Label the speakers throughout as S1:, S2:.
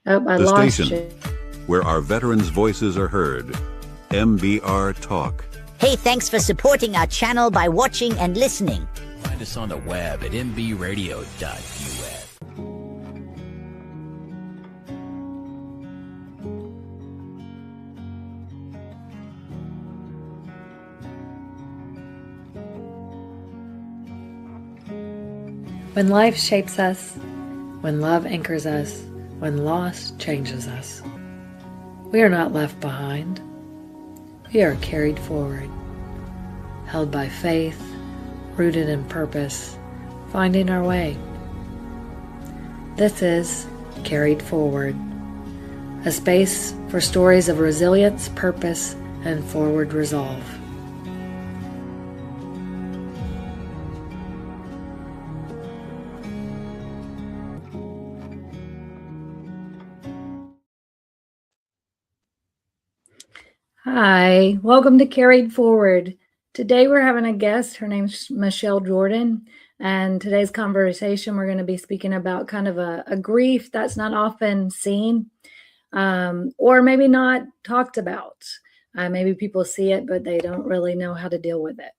S1: Oh, I
S2: The
S1: lost
S2: station
S1: you.
S2: where our veterans' voices are heard. MBR Talk.
S3: Hey, thanks for supporting our channel by watching and listening.
S4: Find us on the web at mbradio.us.
S1: When life shapes us, when love anchors us, when loss changes us, we are not left behind. We are carried forward, held by faith, rooted in purpose, finding our way. This is Carried Forward, a space for stories of resilience, purpose, and forward resolve. Hi, welcome to Carried Forward. Today we're having a guest. Her name's Michelle Jordan. And today's conversation, we're going to be speaking about kind of a grief that's not often seen or maybe not talked about. Maybe people see it, but they don't really know how to deal with it.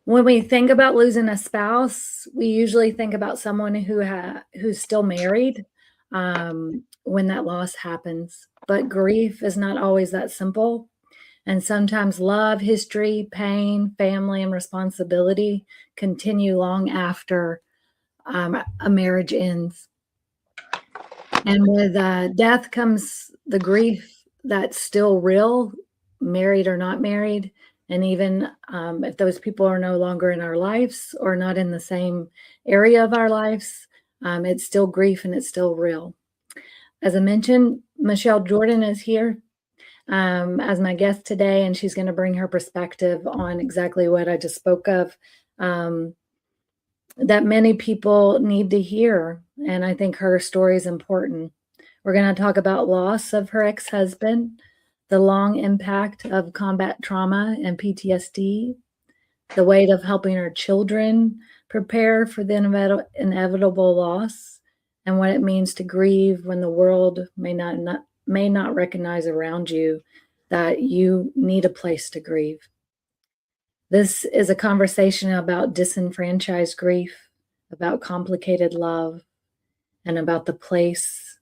S1: When we think about losing a spouse, we usually think about someone who's still married when that loss happens. But grief is not always that simple. And sometimes love, history, pain, family, and responsibility continue long after a marriage ends. And with death comes the grief that's still real, married or not married. And even if those people are no longer in our lives or not in the same area of our lives, it's still grief and it's still real. As I mentioned, Michelle Jordan is here as my guest today, and she's going to bring her perspective on exactly what I just spoke of, that many people need to hear. And I think her story is important. We're going to talk about loss of her ex-husband, the long impact of combat trauma and PTSD, the weight of helping her children prepare for the inevitable loss, and what it means to grieve when the world may not recognize around you that you need a place to grieve. This is a conversation about disenfranchised grief, about complicated love, and about the place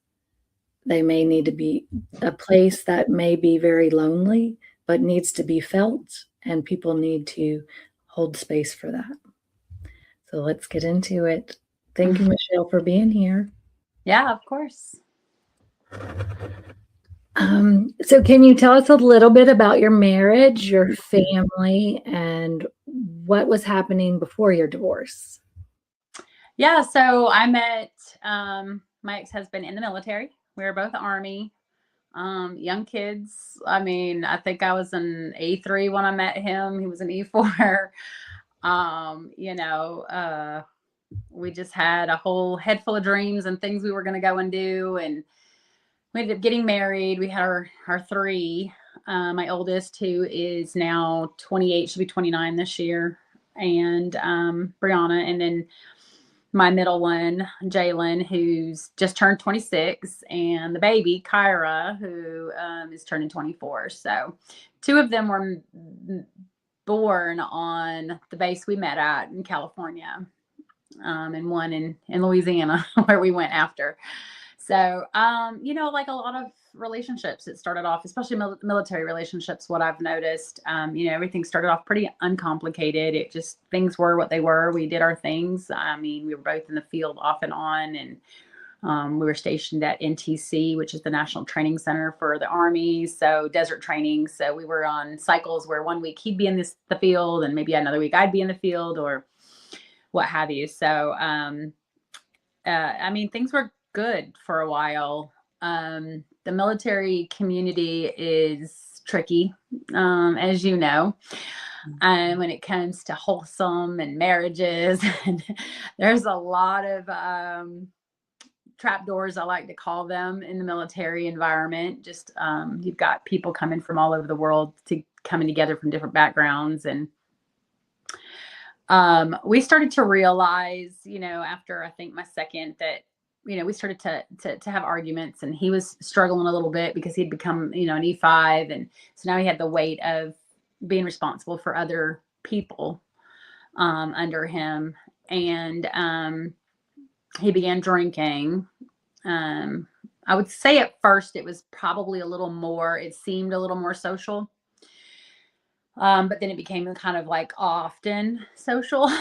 S1: they may need to be, a place that may be very lonely, but needs to be felt, and people need to hold space for that. So let's get into it. Thank you, Michelle, for being here.
S5: Yeah, of course.
S1: So can you tell us a little bit about your marriage, your family, and what was happening before your divorce?
S5: Yeah, so I met my ex-husband in the military. We were both Army, young kids. I mean, I think I was an E3 when I met him. He was an E4. We just had a whole head full of dreams and things we were going to go and do. And we ended up getting married. We had our three. My oldest, who is now 28, should be 29 this year, and Brianna, and then my middle one, Jalen, who's just turned 26, and the baby, Kyra, who is turning 24. So two of them were born on the base we met at in California, and one in Louisiana where we went after. So, like a lot of relationships, it started off, especially military relationships, what I've noticed, everything started off pretty uncomplicated. It just, things were what they were. We did our things. I mean, we were both in the field off and on, and we were stationed at NTC, which is the National Training Center for the Army. So desert training. So we were on cycles where one week he'd be in the field, and maybe another week I'd be in the field, or what have you. So, things were good for a while. The military community is tricky, as you know, when it comes to wholesome and marriages. And there's a lot of trapdoors, I like to call them, in the military environment. Just you've got people coming from all over the world coming together from different backgrounds. And we started to realize, after I think my second, that we started to have arguments, and he was struggling a little bit because he'd become, an E5. And so now he had the weight of being responsible for other people under him. And he began drinking. I would say at first it was probably it seemed a little more social. But then it became kind of like often social,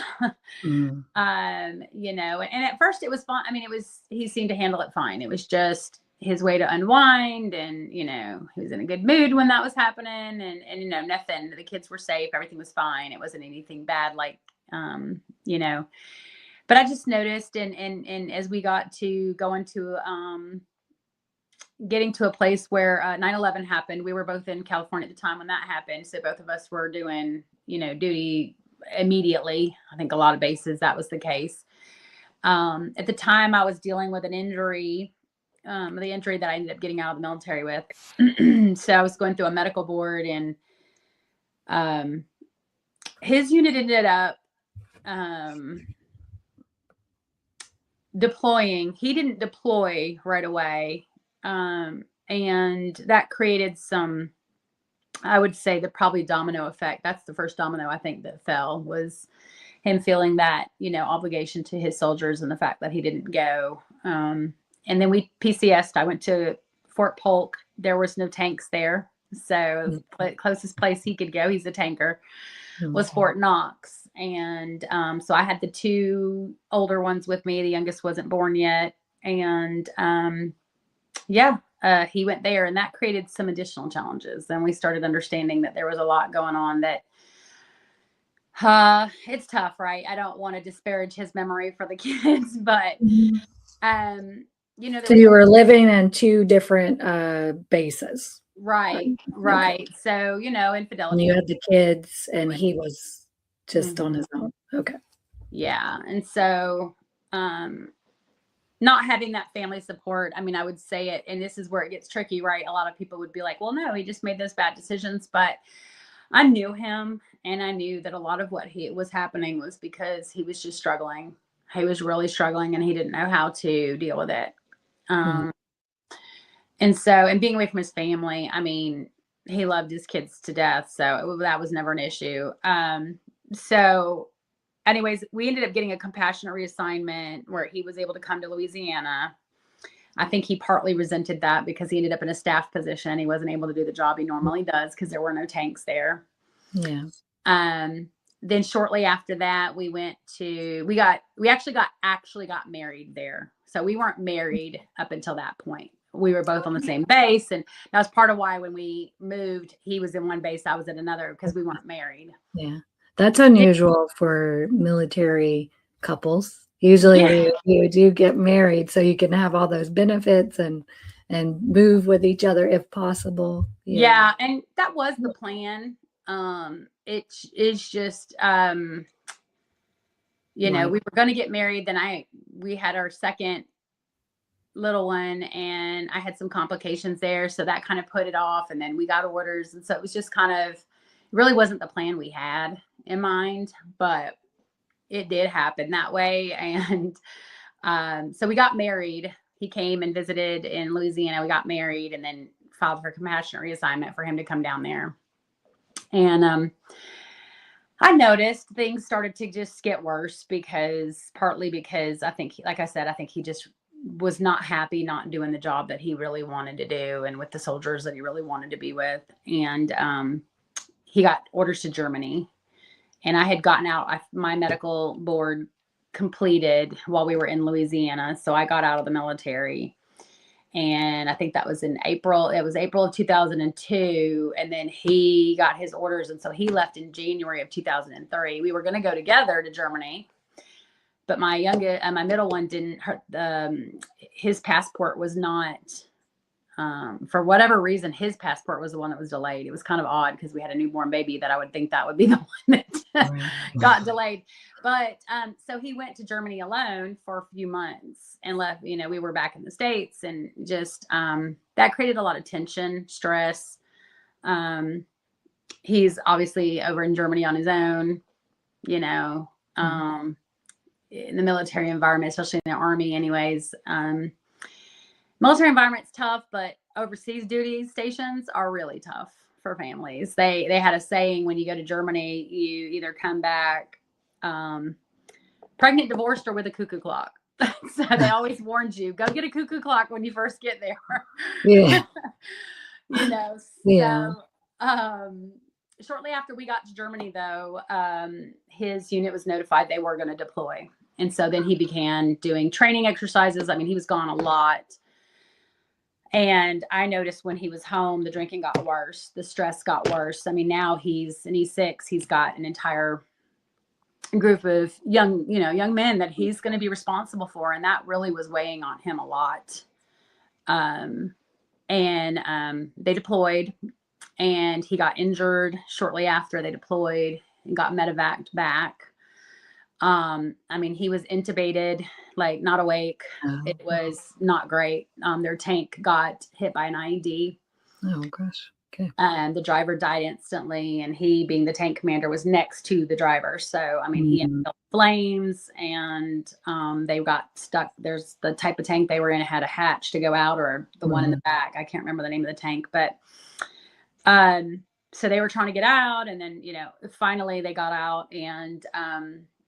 S1: Mm.
S5: and at first it was fun. I mean, he seemed to handle it fine. It was just his way to unwind, and, he was in a good mood when that was happening, and, nothing, the kids were safe. Everything was fine. It wasn't anything bad, like, but I just noticed, and as we got to go into, getting to a place where 9/11 happened. We were both in California at the time when that happened. So both of us were doing, duty immediately. I think a lot of bases, that was the case. At the time I was dealing with an injury, the injury that I ended up getting out of the military with. So I was going through a medical board, and his unit ended up deploying. He didn't deploy right away. And that created some, I would say, the probably domino effect. That's the first domino I think that fell, was him feeling that, obligation to his soldiers, and the fact that he didn't go. And then we PCS'd. I went to Fort Polk. There was no tanks there. So the closest place he could go, he's a tanker, was Fort Knox. And so I had the two older ones with me. The youngest wasn't born yet. And he went there, and that created some additional challenges. Then we started understanding that there was a lot going on, that it's tough, right? I don't want to disparage his memory for the kids, but
S1: So you were living in two different bases.
S5: Right.
S1: Okay.
S5: So, infidelity.
S1: And you had the kids, and he was just on his own. Okay.
S5: Yeah. And so not having that family support, I mean, I would say it, and this is where it gets tricky, right? A lot of people would be like, well, no, he just made those bad decisions. But I knew him, and I knew that a lot of what was happening was because he was just struggling. He was really struggling, and he didn't know how to deal with it. And so, and being away from his family, I mean, he loved his kids to death. So that was never an issue. So anyways, we ended up getting a compassionate reassignment where he was able to come to Louisiana. I think he partly resented that because he ended up in a staff position. He wasn't able to do the job he normally does because there were no tanks there.
S1: Yeah.
S5: Then shortly after that, we actually got married there. So we weren't married up until that point. We were both on the same base. And that was part of why when we moved, he was in one base, I was in another, because we weren't married.
S1: Yeah. That's unusual for military couples. Usually you do get married so you can have all those benefits and move with each other if possible.
S5: Yeah. And that was the plan. It's just, we were going to get married. Then we had our second little one, and I had some complications there. So that kind of put it off, and then we got orders. And so it was just really wasn't the plan we had in mind, but it did happen that way. And so we got married. He came and visited in Louisiana. We got married, and then filed for compassionate reassignment for him to come down there. And I noticed things started to just get worse, partly because I think, like I said, I think he just was not happy not doing the job that he really wanted to do, and with the soldiers that he really wanted to be with. And he got orders to Germany, and I had gotten out. My medical board completed while we were in Louisiana. So I got out of the military, and I think that was in April. It was April of 2002. And then he got his orders. And so he left in January of 2003. We were going to go together to Germany, but my middle one didn't, his passport was not, for whatever reason, his passport was the one that was delayed. It was kind of odd because we had a newborn baby that I would think that would be the one that got delayed. But so he went to Germany alone for a few months and left. We were back in the States, and just that created a lot of tension, stress. He's obviously over in Germany on his own, in the military environment, especially in the Army anyways. Military environment's tough, but overseas duty stations are really tough for families. They had a saying, when you go to Germany, you either come back pregnant, divorced, or with a cuckoo clock. So they always warned you, go get a cuckoo clock when you first get there.
S1: Yeah.
S5: You know,
S1: Yeah.
S5: so shortly after we got to Germany, though, his unit was notified they were going to deploy. And so then he began doing training exercises. I mean, he was gone a lot. And I noticed when he was home, the drinking got worse. The stress got worse. I mean, now he's 6. He's got an entire group of young men that he's going to be responsible for. And that really was weighing on him a lot. They deployed, and he got injured shortly after they deployed and got medevaced back. I mean, he was intubated, like not awake.
S1: Oh.
S5: It was not great. Their tank got hit by an IED.
S1: Oh gosh. Okay.
S5: And the driver died instantly, and he, being the tank commander, was next to the driver. So, I mean, he ended up in flames, and they got stuck. There's the type of tank they were in, it had a hatch to go out, or the one in the back. I can't remember the name of the tank, but so they were trying to get out, and then, you know, finally they got out, and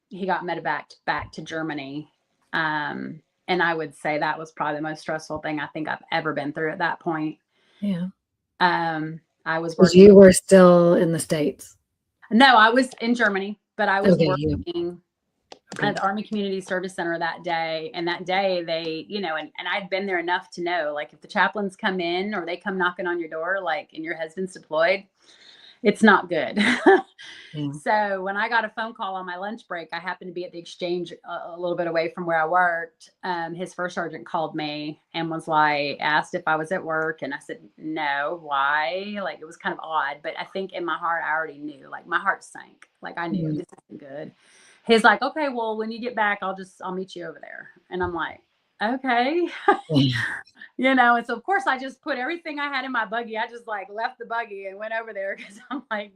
S5: he got medevaced back to Germany. And I would say that was probably the most stressful thing I think I've ever been through at that point.
S1: Yeah.
S5: I was
S1: 'Cause
S5: working.
S1: you were still in the States.
S5: No, I was in Germany, but I was
S1: Okay,
S5: working at the Army Community Service Center that day. And that day they, you know, and I'd been there enough to know, like, if the chaplains come in or they come knocking on your door, like, and your husband's deployed, it's not good.
S1: Yeah.
S5: So when I got a phone call on my lunch break, I happened to be at the exchange a little bit away from where I worked. His first sergeant called me and was like, asked if I was at work. And I said, no, why? Like, it was kind of odd, but I think in my heart, I already knew, like, my heart sank. Like, I knew this isn't good. He's like, okay, well, when you get back, I'll meet you over there. And I'm like, okay. You know, and so of course I just put everything I had in my buggy. I just like left the buggy and went over there, because I'm like,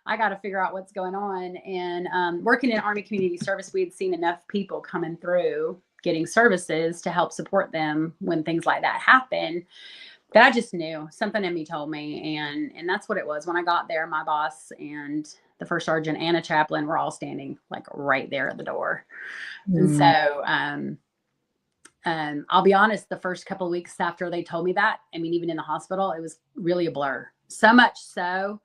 S5: I got to figure out what's going on. And working in Army Community Service, we had seen enough people coming through getting services to help support them when things like that happen, that I just knew something in me told me. And that's what it was. When I got there, my boss and the first sergeant and a chaplain were all standing like right there at the door. And so, I'll be honest, the first couple of weeks after they told me that, I mean, even in the hospital, it was really a blur. So much so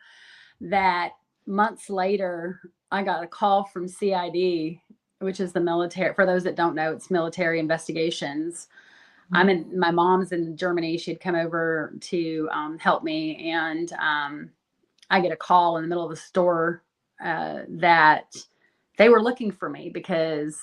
S5: that months later, I got a call from CID, which is the military. For those that don't know, it's military investigations. My mom's in Germany. She'd come over to help me. And I get a call in the middle of the store that they were looking for me, because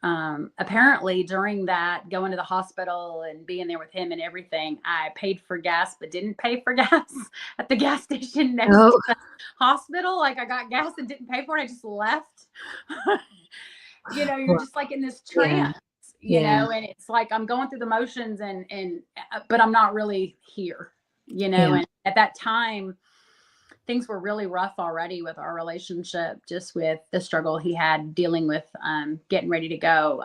S5: apparently during that, going to the hospital and being there with him and everything, I paid for gas, but didn't pay for gas at the gas station next to the hospital. Like, I got gas and didn't pay for it. I just left. You know, you're just like in this trance, you know, and it's like, I'm going through the motions but I'm not really here, you know, and at that time, things were really rough already with our relationship, just with the struggle he had dealing with getting ready to go.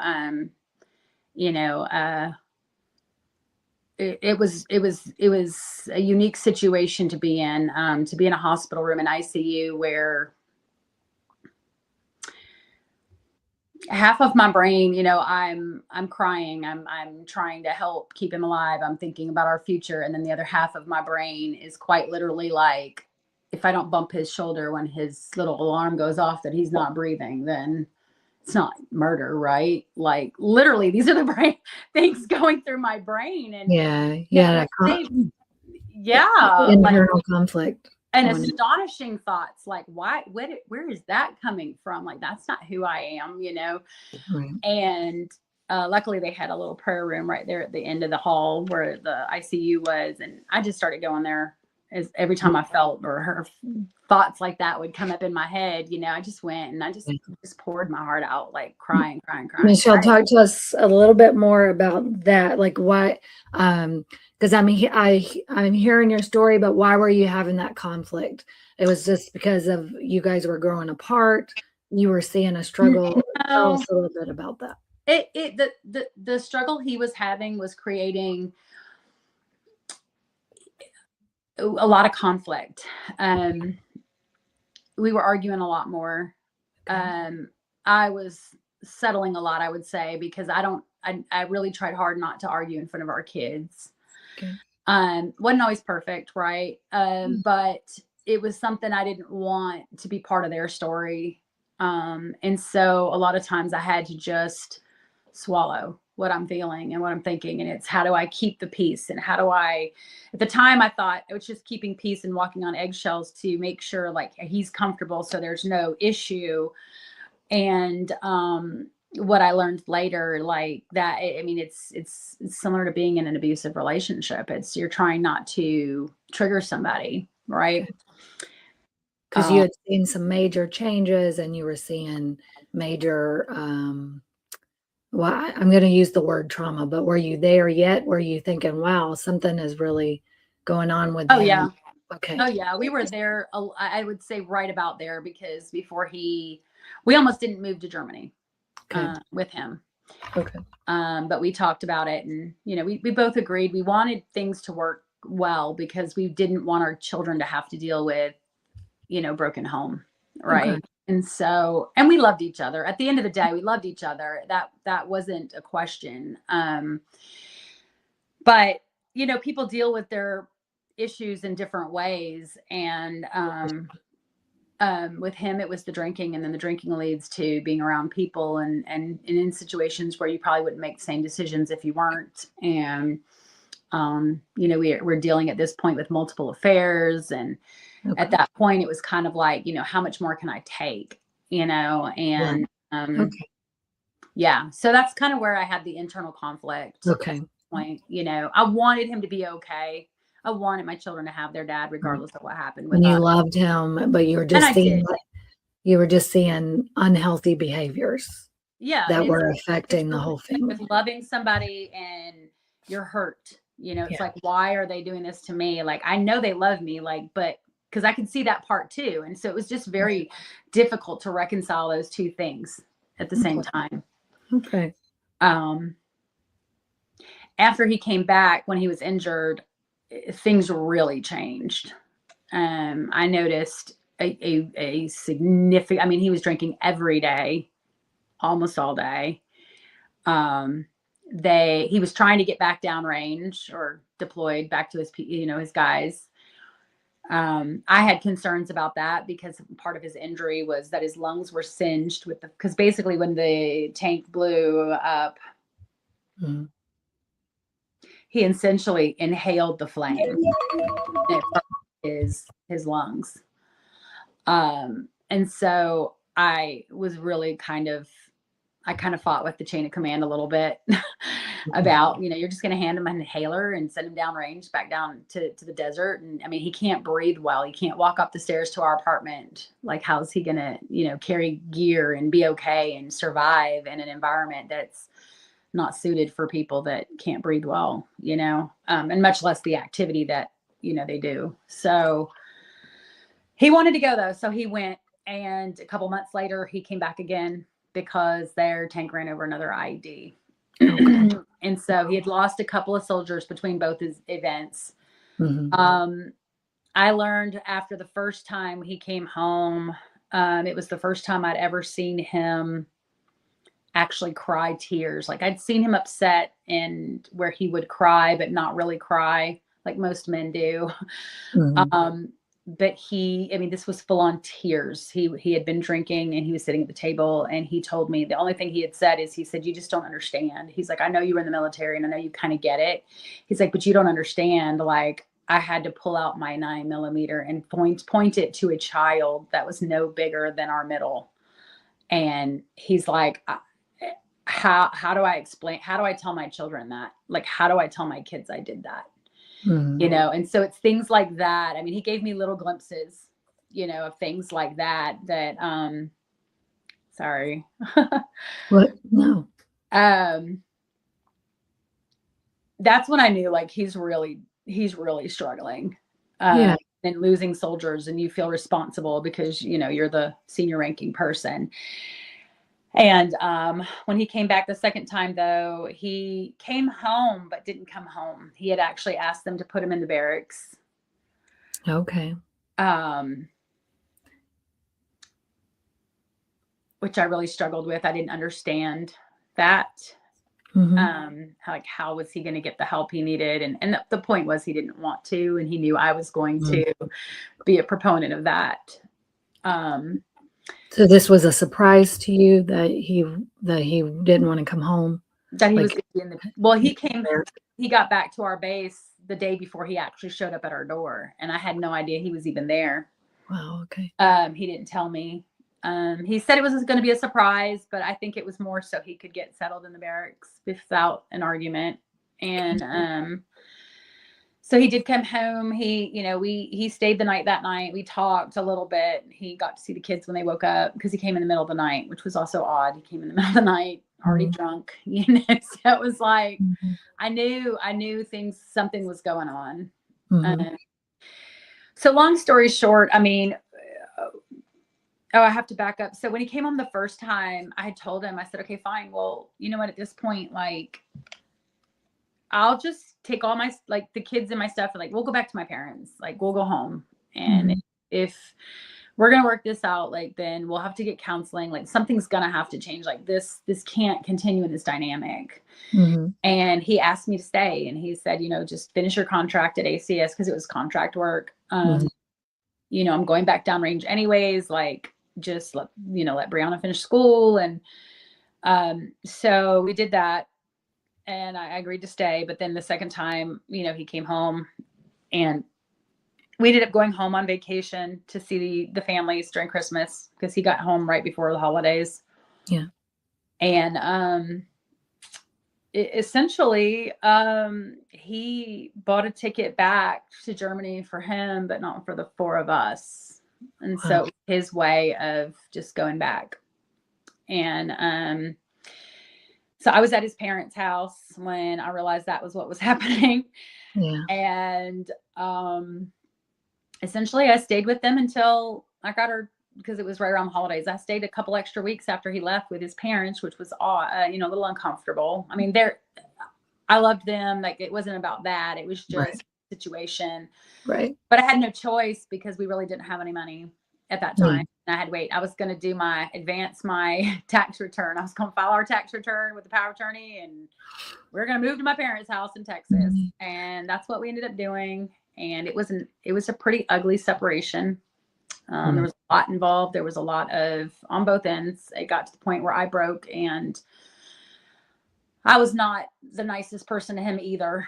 S5: You know, it was a unique situation to be in a hospital room in ICU, where half of my brain, you know, I'm crying, I'm trying to help keep him alive, I'm thinking about our future, and then the other half of my brain is quite literally like, if I don't bump his shoulder when his little alarm goes off that he's not breathing, then it's not murder, right? Like, literally, these are the brain things going through my brain. And
S1: internal conflict
S5: and astonishing thoughts, like, where is that coming from? Like, that's not who I am, you know?
S1: Right.
S5: And luckily they had a little prayer room right there at the end of the hall where the ICU was. And I just started going there. Every time I felt or heard thoughts like that would come up in my head, you know, I just went and I just poured my heart out, like crying.
S1: Michelle, talk to us a little bit more about that. Like, what, because I'm hearing your story, but why were you having that conflict? It was just because of you guys were growing apart. you were seeing a struggle. Tell
S5: No,
S1: us a little bit about that.
S5: the struggle he was having was creating a lot of conflict. We were arguing a lot more.
S1: Okay.
S5: I was settling a lot, I would say, because I really tried hard not to argue in front of our kids.
S1: Okay.
S5: Wasn't always perfect, right? But it was something I didn't want to be part of their story. And so a lot of times I had to just swallow what I'm feeling and what I'm thinking. And it's, how do I keep the peace? And how do I, at the time I thought it was just keeping peace and walking on eggshells to make sure like he's comfortable, so there's no issue. And what I learned later, like that, I mean, it's similar to being in an abusive relationship. It's, you're trying not to trigger somebody, right?
S1: Because you had seen some major changes and you were seeing major, well, I'm going to use the word trauma, but were you there yet? Were you thinking, wow, something is really going on with
S5: Oh
S1: him?
S5: yeah.
S1: Okay.
S5: Oh yeah. We were there. I would say right about there, because before we almost didn't move to Germany
S1: Okay.
S5: with him.
S1: Okay.
S5: But we talked about it, and, you know, we both agreed we wanted things to work well, because we didn't want our children to have to deal with, you know, broken home. Right.
S1: Okay.
S5: And so, and we loved each other. At the end of the day, we loved each other. That wasn't a question. But, you know, people deal with their issues in different ways. And with him, it was the drinking, and then the drinking leads to being around people and in situations where you probably wouldn't make the same decisions if you weren't. And, you know, we're dealing at this point with multiple affairs. And at that point it was kind of like, you know, how much more can I take, you know? And,
S1: Okay.
S5: yeah, so that's kind of where I had the internal conflict.
S1: Okay.
S5: Point, you know, I wanted him to be okay. I wanted my children to have their dad regardless of what happened with
S1: And you
S5: us.
S1: loved him, but you were
S5: And
S1: just
S5: I
S1: seeing,
S5: did.
S1: you were just seeing unhealthy behaviors
S5: Yeah,
S1: that
S5: it's
S1: were affecting the whole family.
S5: with loving somebody and you're hurt, you know, it's
S1: Yeah.
S5: like, why are they doing this to me? Like, I know they love me, like, but because I could see that part too. And so it was just very difficult to reconcile those two things at the same time.
S1: Okay.
S5: After he came back, when he was injured, things really changed. I noticed a significant, I mean, he was drinking every day, almost all day. He was trying to get back downrange or deployed back to his, you know, his guys. I had concerns about that, because part of his injury was that his lungs were singed with because basically when the tank blew up, he essentially inhaled the flame and it burned his lungs. And so I was really I kind of fought with the chain of command a little bit about, you know, you're just going to hand him an inhaler and send him downrange back down to the desert. And I mean, he can't breathe well. He can't walk up the stairs to our apartment. Like, how's he going to, you know, carry gear and be okay and survive in an environment that's not suited for people that can't breathe well, you know, and much less the activity that, you know, they do. So he wanted to go though. So he went, and a couple months later he came back again because their tank ran over another IED. Okay. And so he had lost a couple of soldiers between both his events. I learned after the first time he came home, it was the first time I'd ever seen him actually cry tears. Like, I'd seen him upset and where he would cry, but not really cry like most men do. But I mean, this was full on tears. He had been drinking and he was sitting at the table, and he told me the only thing he had said is, he said, "You just don't understand." He's like, "I know you were in the military and I know you kind of get it." He's like, "But you don't understand. Like, I had to pull out my 9mm and point it to a child that was no bigger than our middle." And he's like, how do I explain? How do I tell my children that? Like, how do I tell my kids I did that? You know? And so it's things like that. I mean, he gave me little glimpses, you know, of things like that, sorry.
S1: What? No.
S5: That's when I knew, like, he's really struggling.
S1: Yeah.
S5: and losing soldiers, and you feel responsible because, you know, you're the senior ranking person. And when he came back the second time, though, he came home, but didn't come home. He had actually asked them to put him in the barracks.
S1: Okay.
S5: Which I really struggled with. I didn't understand that. How was he going to get the help he needed? And the point was he didn't want to, and he knew I was going to be a proponent of that.
S1: So this was a surprise to you that he didn't want to come home?
S5: That he was in the, well, he got back to our base the day before he actually showed up at our door, and I had no idea he was even there.
S1: Wow. Okay.
S5: He didn't tell me. He said it was going to be a surprise, but I think it was more so he could get settled in the barracks without an argument. And so he did come home. He stayed the night that night. We talked a little bit. He got to see the kids when they woke up, because he came in the middle of the night, which was also odd. He came in the middle of the night, already drunk, So it was like, I knew something was going on. So long story short, I mean, I have to back up. So when he came home the first time, I had told him, I said, okay, fine. Well, you know what, at this point, like, I'll just take all my, like, the kids and my stuff, and like, we'll go back to my parents. Like, we'll go home. And if we're going to work this out, like, then we'll have to get counseling. Like, something's going to have to change. Like, this can't continue in this dynamic. And he asked me to stay. And he said, just finish your contract at ACS, because it was contract work. I'm going back downrange anyways. Like, just let Brianna finish school. And so we did that, and I agreed to stay. But then the second time, he came home, and we ended up going home on vacation to see the families during Christmas, because he got home right before the holidays.
S1: Yeah.
S5: And essentially, he bought a ticket back to Germany for him, but not for the four of us. And so his way of just going back. And so I was at his parents' house when I realized that was what was happening.
S1: Yeah.
S5: And essentially I stayed with them until I got her, because it was right around the holidays. I stayed a couple extra weeks after he left with his parents, which was a little uncomfortable. I mean, I loved them. Like, it wasn't about that. It was just situation.
S1: Right.
S5: But I had no choice, because we really didn't have any money at that time. And I had to wait. I was going to advance my tax return. I was going to file our tax return with the power of attorney, and we are going to move to my parents' house in Texas. And that's what we ended up doing. And it was a pretty ugly separation. There was a lot involved. There was a lot on both ends. It got to the point where I broke, and I was not the nicest person to him either.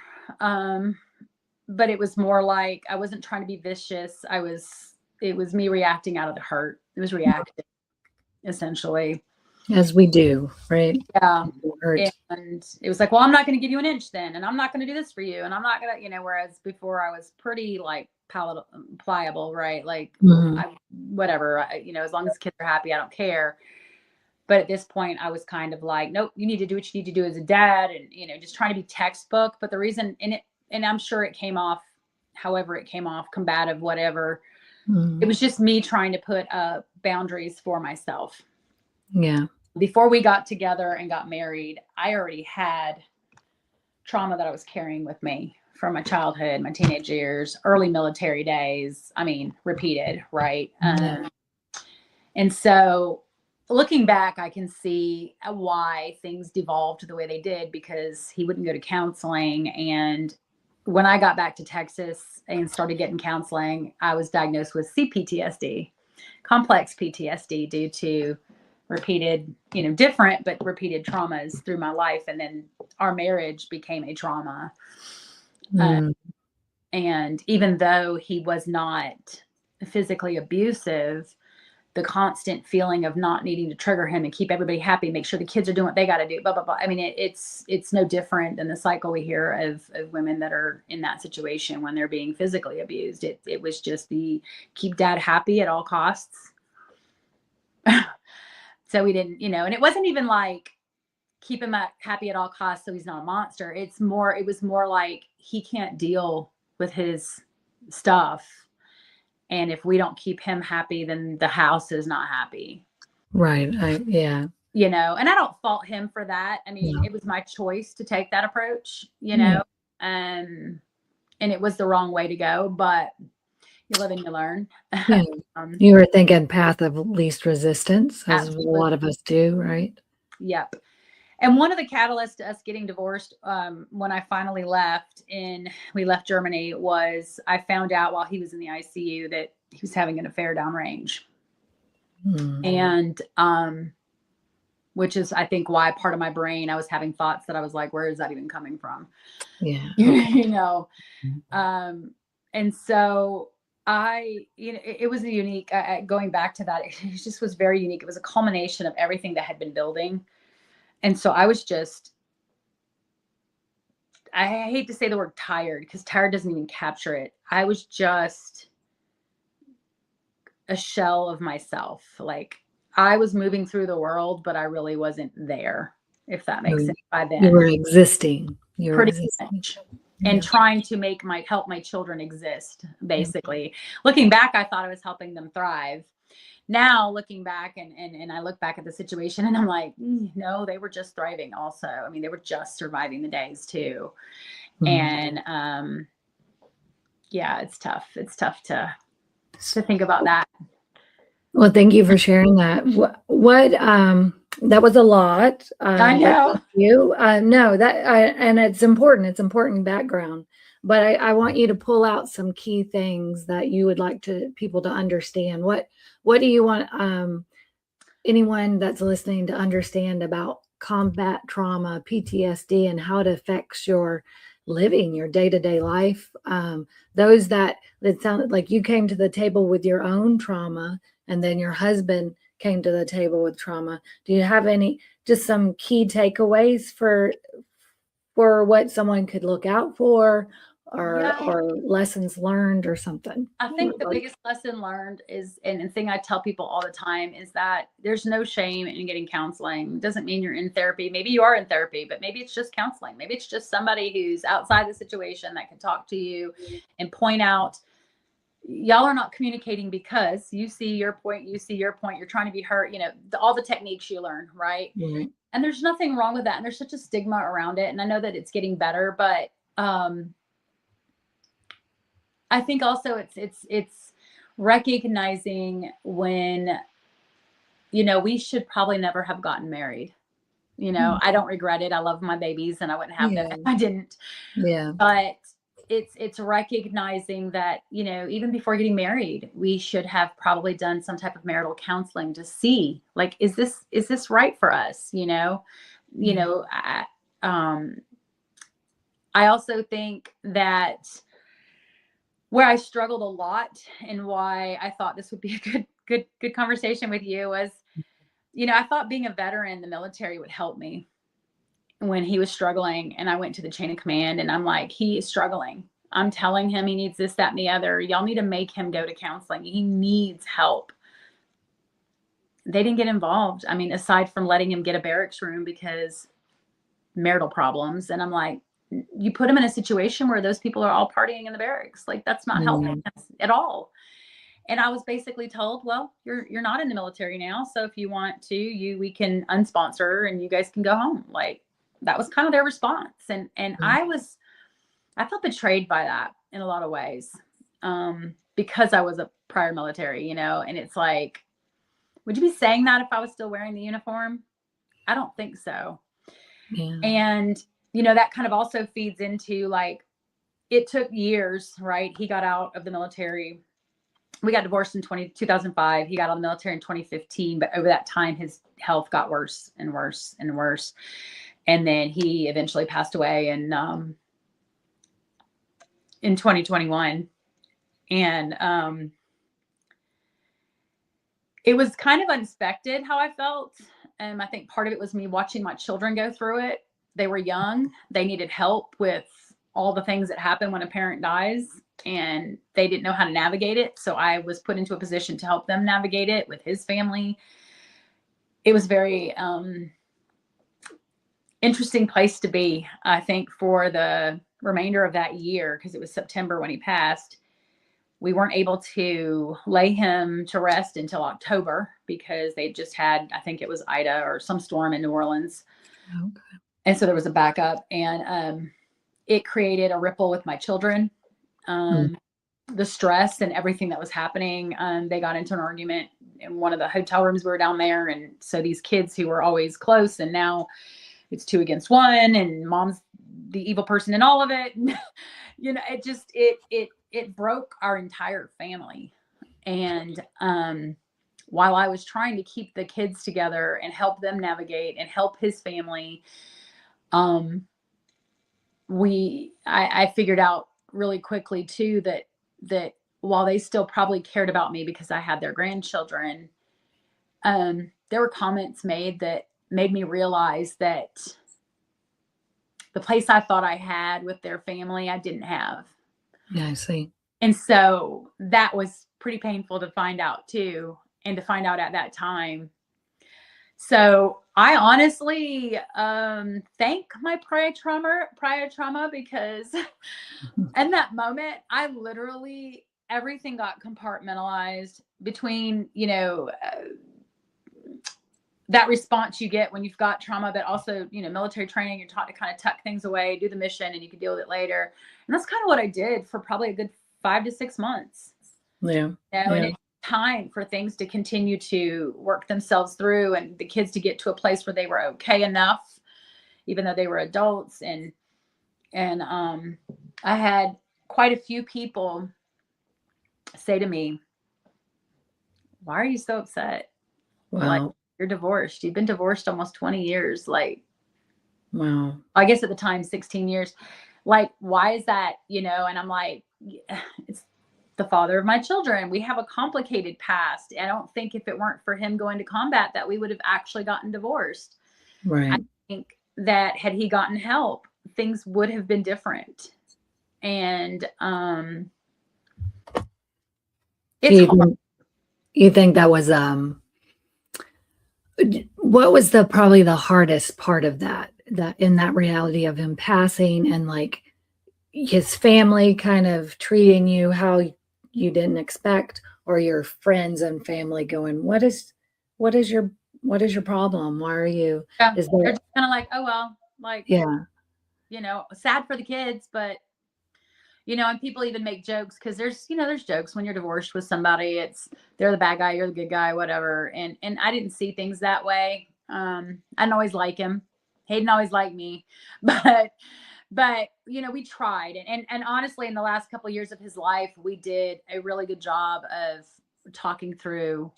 S5: But it was more like, I wasn't trying to be vicious. It was me reacting out of the hurt. It was reactive, essentially.
S1: As we do, right?
S5: Yeah. And it was like, well, I'm not going to give you an inch then. And I'm not going to do this for you. And I'm not going to, whereas before I was pretty like pliable, right? Like, whatever, as long as kids are happy, I don't care. But at this point, I was kind of like, nope, you need to do what you need to do as a dad. And, just trying to be textbook. But the reason and I'm sure it came off, however it came off, combative, whatever. It was just me trying to put up boundaries for myself.
S1: Yeah.
S5: Before we got together and got married, I already had trauma that I was carrying with me from my childhood, my teenage years, early military days. I mean, repeated, right? And so looking back, I can see why things devolved the way they did, because he wouldn't go to counseling. And when I got back to Texas and started getting counseling, I was diagnosed with CPTSD, complex PTSD, due to repeated, different, but repeated traumas through my life. And then our marriage became a trauma. And even though he was not physically abusive, the constant feeling of not needing to trigger him and keep everybody happy, make sure the kids are doing what they got to do, blah, blah, blah. I mean, it's no different than the cycle we hear of women that are in that situation when they're being physically abused. It was just the keep dad happy at all costs. So we didn't, and it wasn't even like keep him happy at all costs so he's not a monster. It was more like he can't deal with his stuff. And if we don't keep him happy, then the house is not happy.
S1: Right. Yeah.
S5: You know, and I don't fault him for that. I mean,
S1: Yeah.
S5: it was my choice to take that approach, you
S1: Yeah.
S5: know, and it was the wrong way to go, but you live and you learn.
S1: Yeah. You were thinking path of least resistance, as a lot of us do, right?
S5: Yep. And one of the catalysts to us getting divorced, when I finally left we left Germany, was I found out while he was in the ICU that he was having an affair downrange. And, which is, I think, why part of my brain, I was having thoughts that I was like, where is that even coming from?
S1: Yeah.
S5: You know? And so it was a unique, going back to that, it just was very unique. It was a culmination of everything that had been building. And so I was just, I hate to say the word tired, because tired doesn't even capture it. I was just a shell of myself. Like, I was moving through the world, but I really wasn't there, if that makes sense by then.
S1: You were existing. You were
S5: Pretty
S1: existing.
S5: much. And trying to help my children exist, basically. Looking back, I thought I was helping them thrive. Now looking back and I look back at the situation and I'm like, no, they were just thriving also. I mean, they were just surviving the days too. And yeah, it's tough. It's tough to think about that.
S1: Well, thank you for sharing that. What that was a lot.
S5: I know.
S1: You no, and it's important. It's important background. But I want you to pull out some key things that you would like people to understand. What do you want anyone that's listening to understand about combat trauma, PTSD, and how it affects your living, your day-to-day life? Those that sounded like you came to the table with your own trauma, and then your husband came to the table with trauma. Do you have just some key takeaways for what someone could look out for, or lessons learned or something?
S5: I think the biggest lesson learned is, and thing I tell people all the time, is that there's no shame in getting counseling. It doesn't mean you're in therapy. Maybe you are in therapy, but maybe it's just counseling. Maybe it's just somebody who's outside the situation that can talk to you and point out, y'all are not communicating because you see your point, you're trying to be heard, all the techniques you learn, right?
S1: Mm-hmm.
S5: And there's nothing wrong with that. And there's such a stigma around it. And I know that it's getting better, but I think also it's recognizing when, we should probably never have gotten married. I don't regret it. I love my babies and I wouldn't have them if I didn't. Yeah. But it's recognizing that, even before getting married, we should have probably done some type of marital counseling to see, like, is this right for us? I also think that where I struggled a lot and why I thought this would be a good conversation with you was, I thought being a veteran in the military would help me when he was struggling. And I went to the chain of command and I'm like, he is struggling. I'm telling him he needs this, that, and the other. Y'all need to make him go to counseling. He needs help. They didn't get involved. I mean, aside from letting him get a barracks room because marital problems. And I'm like, you put him in a situation where those people are all partying in the barracks. Like, that's not helping at all. And I was basically told, well, you're not in the military now. So if you want to, we can unsponsor and you guys can go home. Like, that was kind of their response. And I felt betrayed by that in a lot of ways, because I was a prior military, and it's like, would you be saying that if I was still wearing the uniform? I don't think so. Yeah. And, that kind of also feeds into, like, it took years, right? He got out of the military. We got divorced in 2005. He got out of the military in 2015. But over that time, his health got worse and worse and worse. And then he eventually passed away in 2021. And it was kind of unexpected how I felt. And I think part of it was me watching my children go through it. They were young. They needed help with all the things that happen when a parent dies, and they didn't know how to navigate it. So I was put into a position to help them navigate it with his family. It was very interesting place to be, I think, for the remainder of that year, because it was September when he passed. we weren't able to lay him to rest until October because they just had, I think it was Ida or some storm in New Orleans.
S1: Okay.
S5: And so there was a backup, and it created a ripple with my children. The stress and everything that was happening. They got into an argument in one of the hotel rooms. We were down there. And so these kids who were always close, and now it's 2 against 1, and mom's the evil person in all of it. You know, it just, it broke our entire family. And, while I was trying to keep the kids together and help them navigate and help his family, I figured out really quickly too, that while they still probably cared about me because I had their grandchildren, there were comments made that made me realize that the place I thought I had with their family, I didn't have.
S1: Yeah, I see.
S5: And so that was pretty painful to find out too, and to find out at that time. So I honestly thank my prior trauma because in that moment, I literally, everything got compartmentalized between, you know, that response you get when you've got trauma, but also, you know, military training, you're taught to kind of tuck things away, do the mission, and you can deal with it later. And that's kind of what I did for probably a good 5 to 6 months.
S1: Yeah.
S5: You know, and it's time for things to continue to work themselves through, and the kids to get to a place where they were okay enough, even though they were adults. And I had quite a few people say to me, "Why are you so upset?
S1: Wow.
S5: Like, you're divorced. You've been divorced almost 20 years. Like,
S1: Wow.
S5: I guess at the time, 16 years. Like, why is that?" You know, and I'm like, it's the father of my children. We have a complicated past. I don't think if it weren't for him going to combat that we would have actually gotten divorced.
S1: Right.
S5: I think that had he gotten help, things would have been different. And it's hard.
S1: You think that was what was probably the hardest part of that in that reality of him passing, and like his family kind of treating you how you didn't expect, or your friends and family going, what is your problem? Why are you?
S5: Yeah,
S1: Is
S5: they're
S1: there?
S5: just kind of like, oh well, like,
S1: Yeah.
S5: you know, sad for the kids, but you know, and people even make jokes because there's jokes when you're divorced with somebody. It's they're the bad guy, you're the good guy, whatever. And I didn't see things that way. I didn't always like him. Hayden always liked me, but you know, we tried. And honestly, in the last couple of years of his life, we did a really good job of talking through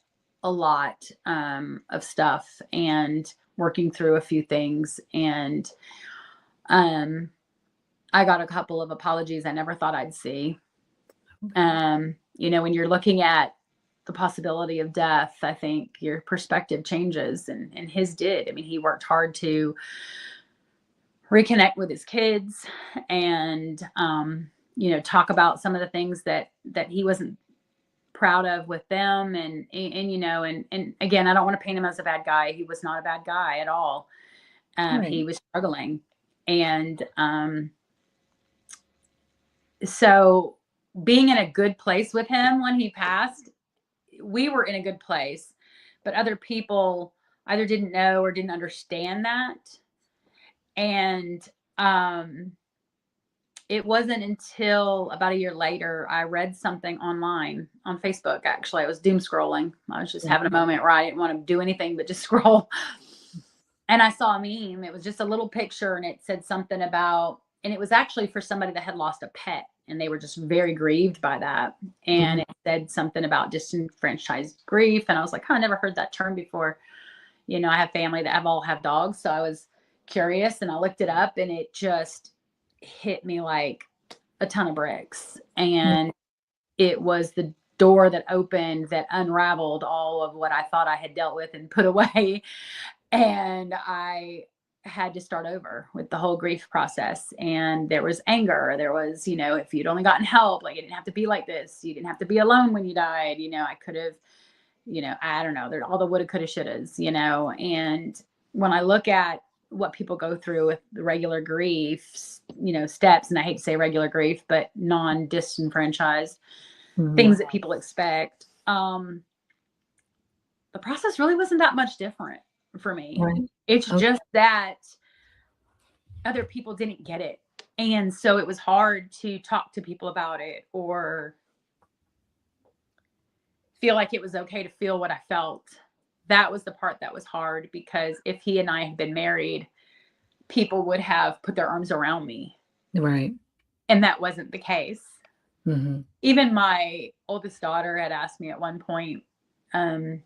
S5: a lot of stuff and working through a few things. And I got a couple of apologies I never thought I'd see. You know, when you're looking at the possibility of death, I think your perspective changes, and his did. I mean, he worked hard to reconnect with his kids and, you know, talk about some of the things that he wasn't proud of with them. And you know, and again, I don't want to paint him as a bad guy. He was not a bad guy at all.
S1: Right.
S5: He was struggling. And, so being in a good place with him when he passed, we were in a good place, but other people either didn't know or didn't understand that. And it wasn't until about a year later, I read something online on Facebook. Actually, I was doom scrolling. I was just having a moment where I didn't want to do anything but just scroll. And I saw a meme. It was just a little picture, and it said something about, and it was actually for somebody that had lost a pet, and they were just very grieved by that. And it said something about disenfranchised grief. And I was like, oh, I never heard that term before. You know, I have family that all have dogs. So I was curious, and I looked it up, and it just hit me like a ton of bricks. And it was the door that opened, that unraveled all of what I thought I had dealt with and put away. And I had to start over with the whole grief process. And there was anger. There was, you know, if you'd only gotten help, like, it didn't have to be like this. You didn't have to be alone when you died. You know, I could have, you know, I don't know, all the woulda, coulda, shouldas, you know. And when I look at what people go through with the regular grief, you know, steps, and I hate to say regular grief, but non-disenfranchised, things that people expect. The process really wasn't that much different for me.
S1: Right.
S5: It's
S1: Okay.
S5: just that other people didn't get it. And so it was hard to talk to people about it or feel like it was okay to feel what I felt. That was the part that was hard, because if he and I had been married, people would have put their arms around me.
S1: Right.
S5: And that wasn't the case.
S1: Mm-hmm.
S5: Even my oldest daughter had asked me at one point, and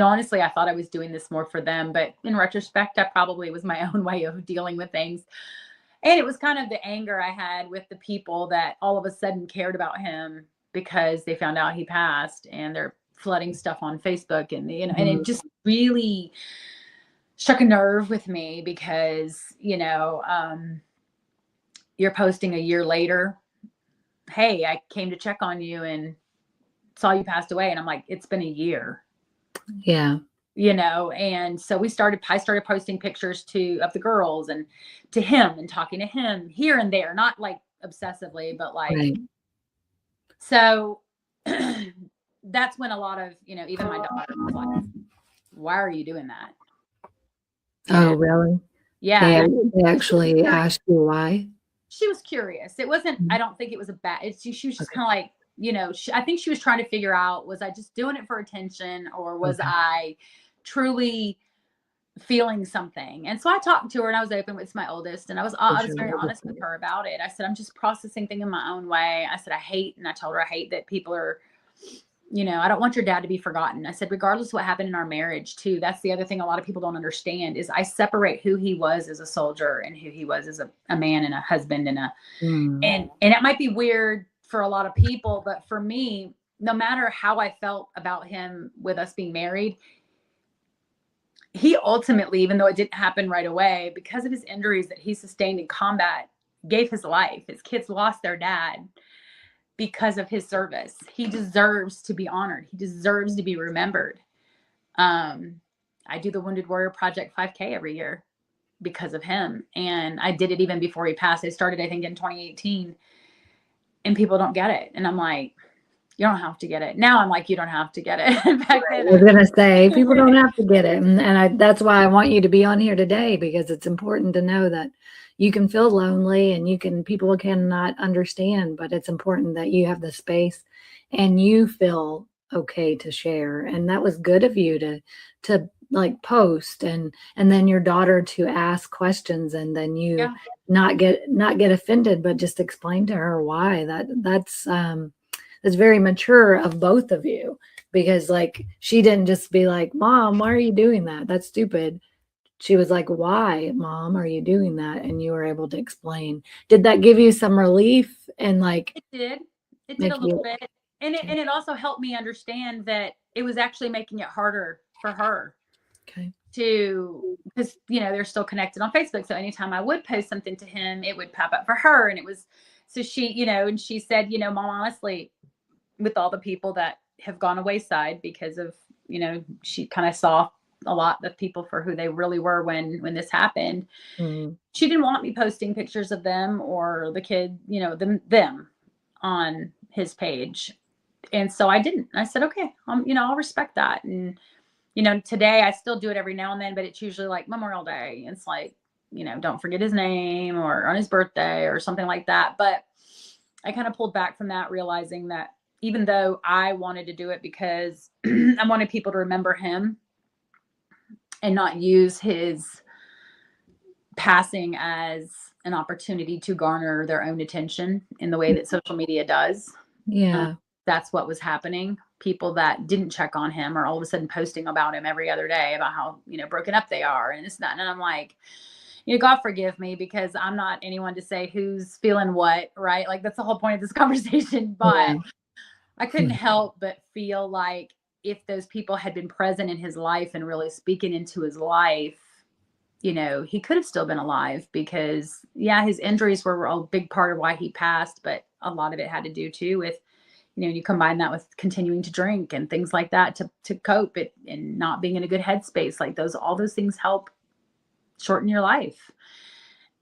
S5: honestly, I thought I was doing this more for them, but in retrospect, I probably was my own way of dealing with things. And it was kind of the anger I had with the people that all of a sudden cared about him because they found out he passed, and they're flooding stuff on Facebook, and and it just really struck a nerve with me, because you're posting a year later, hey, I came to check on you and saw you passed away, and I'm like, it's been a year.
S1: Yeah.
S5: And so I started posting pictures of the girls and to him, and talking to him here and there, not like obsessively, but like,
S1: Right.
S5: so that's when a lot of, even my daughter was like, why are you doing that?
S1: Oh, really?
S5: Yeah.
S1: They actually asked you why?
S5: She was curious. It wasn't, I don't think it was she was just kind of like, I think she was trying to figure out, was I just doing it for attention, or was I truly feeling something? And so I talked to her, and I was open with my oldest, and I was very honest with her about it. I said, I'm just processing things in my own way. I said, I told her I hate that people are, I don't want your dad to be forgotten. I said, regardless of what happened in our marriage too, that's the other thing a lot of people don't understand, is I separate who he was as a soldier and who he was as a man and a husband and and it might be weird for a lot of people, but for me, no matter how I felt about him with us being married, he ultimately, even though it didn't happen right away, because of his injuries that he sustained in combat, gave his life. His kids lost their dad because of his service. He deserves to be honored. He deserves to be remembered. I do the Wounded Warrior Project 5K every year because of him. And I did it even before he passed. I started, I think, in 2018, and people don't get it. And I'm like, you don't have to get it. Now I'm like, you don't have to get it. Back then,
S1: I was going to say, people don't have to get it. And that's why I want you to be on here today, because it's important to know that you can feel lonely, and people cannot understand, but it's important that you have the space and you feel okay to share. And that was good of you to like post, and then your daughter to ask questions, and then you not get offended, but just explain to her why. That's very mature of both of you, because like, she didn't just be like, Mom, why are you doing that? That's stupid. She was like, why, Mom, are you doing that? And you were able to explain. Did that give you some relief? And like,
S5: it did a little bit. And it also helped me understand that it was actually making it harder for her.
S1: Okay.
S5: Because, they're still connected on Facebook. So anytime I would post something to him, it would pop up for her. And it was, so she, and she said, Mom, honestly, with all the people that have gone wayside because of, she kind of saw a lot of people for who they really were when this happened.
S1: Mm-hmm.
S5: She didn't want me posting pictures of them or the kid, them on his page. And so I didn't. I said, okay, I'll respect that. And, today I still do it every now and then, but it's usually like Memorial Day. It's like, don't forget his name, or on his birthday or something like that. But I kind of pulled back from that, realizing that even though I wanted to do it because I wanted people to remember him and not use his passing as an opportunity to garner their own attention in the way that social media does.
S1: Yeah.
S5: That's what was happening. People that didn't check on him are all of a sudden posting about him every other day, about how, broken up they are and this and that. And I'm like, God forgive me, because I'm not anyone to say who's feeling what, right? Like, that's the whole point of this conversation. But I couldn't help but feel like if those people had been present in his life and really speaking into his life, he could have still been alive, because his injuries were a big part of why he passed. But a lot of it had to do too with, you combine that with continuing to drink and things like that to cope it, and not being in a good headspace. Like all those things help shorten your life.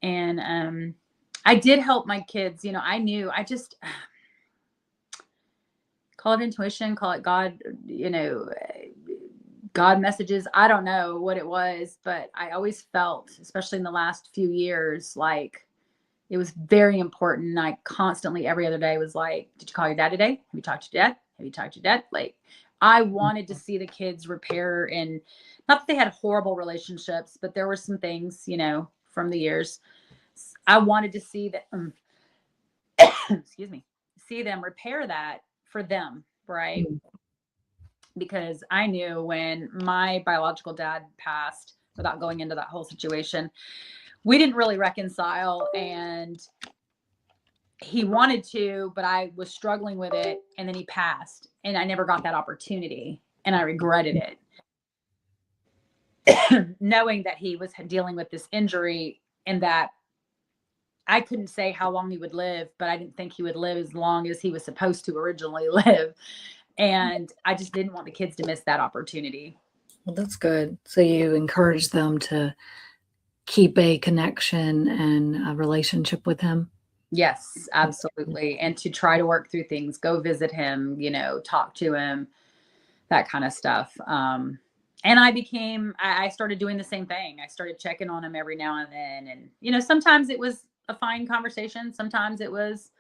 S5: And I did help my kids. I knew, call it intuition, call it God, God messages. I don't know what it was, but I always felt, especially in the last few years, like it was very important. I constantly, every other day, was like, did you call your dad today? Have you talked to your dad? Have you talked to your dad? Like, I wanted to see the kids repair, and not that they had horrible relationships, but there were some things, from the years. I wanted to see that, excuse me, see them repair that for them, right? Because I knew when my biological dad passed, without going into that whole situation, we didn't really reconcile, and he wanted to, but I was struggling with it, and then he passed, and I never got that opportunity, and I regretted it. Knowing that he was dealing with this injury, and that I couldn't say how long he would live, but I didn't think he would live as long as he was supposed to originally live. And I just didn't want the kids to miss that opportunity.
S1: Well, that's good. So you encourage them to keep a connection and a relationship with him?
S5: Yes, absolutely. And to try to work through things, go visit him, talk to him, that kind of stuff. And I started doing the same thing. I started checking on him every now and then. And, sometimes it was a fine conversation. Sometimes it was,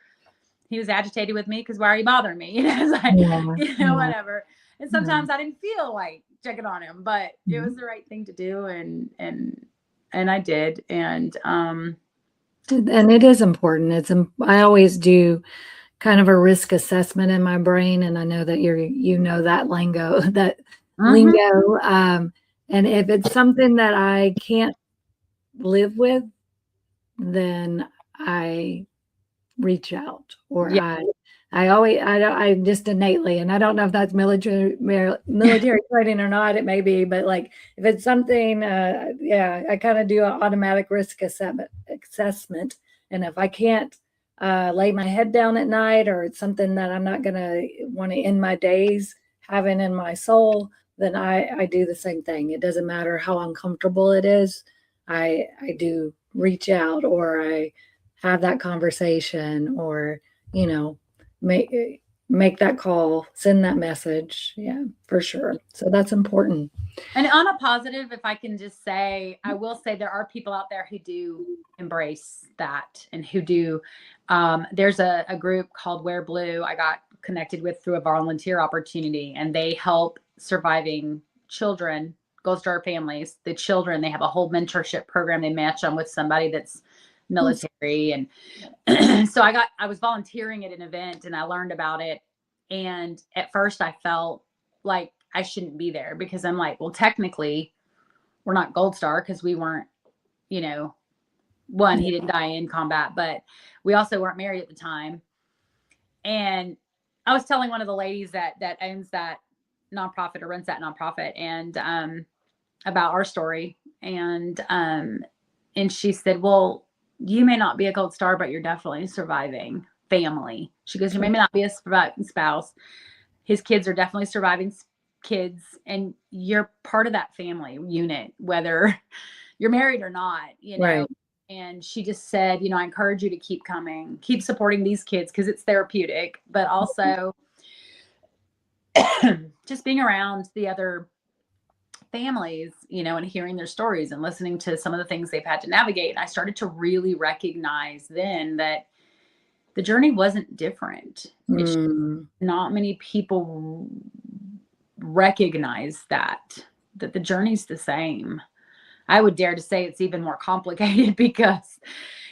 S5: he was agitated with me because why are you bothering me? It's like, whatever. And sometimes I didn't feel like checking on him, but it was the right thing to do. And I did. And
S1: it is important. I always do kind of a risk assessment in my brain. And I know that that lingo, lingo. And if it's something that I can't live with, then I reach out, or I just innately, and I don't know if that's military training or not, it may be, but like if it's something, I kind of do an automatic risk assessment. And if I can't lay my head down at night, or it's something that I'm not going to want to end my days having in my soul, then I do the same thing. It doesn't matter how uncomfortable it is. I do reach out, or I have that conversation, or, make that call, send that message. Yeah, for sure. So that's important.
S5: And on a positive, if I can just say, I will say there are people out there who do embrace that, and who do. There's a group called Wear Blue I got connected with through a volunteer opportunity, and they help surviving children, Gold Star families, the children. They have a whole mentorship program. They match them with somebody that's military. And so I was volunteering at an event, and I learned about it. And at first I felt like I shouldn't be there, because I'm like, well, technically we're not Gold Star, because we weren't, he didn't die in combat, but we also weren't married at the time. And I was telling one of the ladies that owns that nonprofit, or runs that nonprofit, and about our story. And she said, well, you may not be a Gold Star, but you're definitely surviving family. She goes, you may not be a surviving spouse. His kids are definitely surviving kids, and you're part of that family unit, whether you're married or not,
S1: Right.
S5: And she just said, I encourage you to keep coming, keep supporting these kids, because it's therapeutic, but also just being around the other families, and hearing their stories and listening to some of the things they've had to navigate. And I started to really recognize then that the journey wasn't different. Not many people recognize that the journey's the same. I would dare to say it's even more complicated, because,